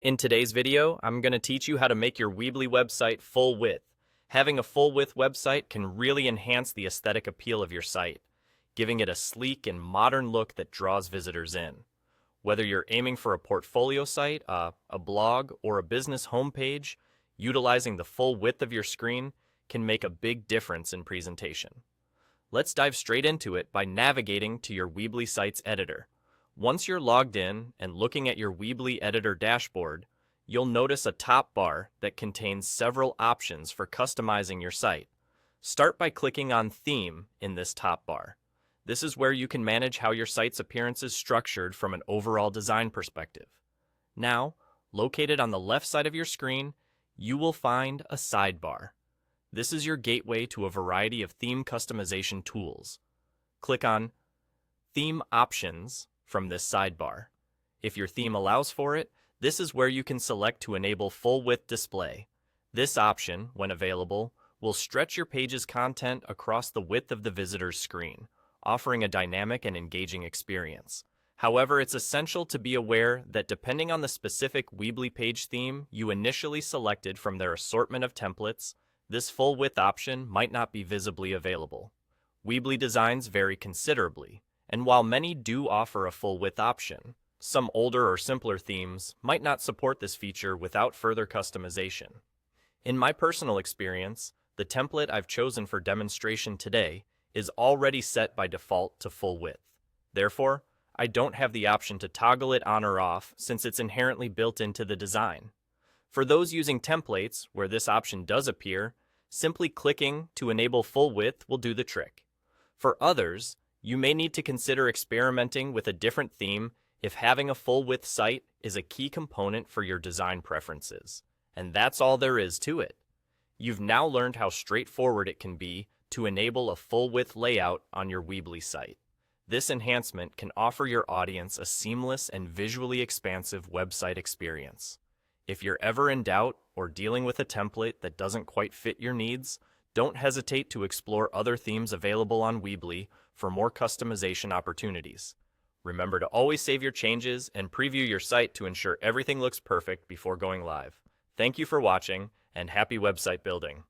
In today's video, I'm going to teach you how to make your Weebly website full width. Having a full width website can really enhance the aesthetic appeal of your site, giving it a sleek and modern look that draws visitors in. Whether you're aiming for a portfolio site, a blog, or a business homepage, utilizing the full width of your screen can make a big difference in presentation. Let's dive straight into it by navigating to your Weebly site's editor. Once you're logged in and looking at your Weebly editor dashboard, you'll notice a top bar that contains several options for customizing your site. Start by clicking on Theme in this top bar. This is where you can manage how your site's appearance is structured from an overall design perspective. Now, located on the left side of your screen, you will find a sidebar. This is your gateway to a variety of theme customization tools. Click on Theme Options from this sidebar. If your theme allows for it, this is where you can select to enable full width display. This option, when available, will stretch your page's content across the width of the visitor's screen, offering a dynamic and engaging experience. However, it's essential to be aware that depending on the specific Weebly page theme you initially selected from their assortment of templates, this full width option might not be visibly available. Weebly designs vary considerably, and while many do offer a full width option, some older or simpler themes might not support this feature without further customization. In my personal experience, the template I've chosen for demonstration today is already set by default to full width. Therefore, I don't have the option to toggle it on or off since it's inherently built into the design. For those using templates where this option does appear, simply clicking to enable full width will do the trick. For others, you may need to consider experimenting with a different theme if having a full width site is a key component for your design preferences. And that's all there is to it. You've now learned how straightforward it can be to enable a full width layout on your Weebly site. This enhancement can offer your audience a seamless and visually expansive website experience. If you're ever in doubt or dealing with a template that doesn't quite fit your needs, don't hesitate to explore other themes available on Weebly for more customization opportunities. Remember to always save your changes and preview your site to ensure everything looks perfect before going live. Thank you for watching, and happy website building!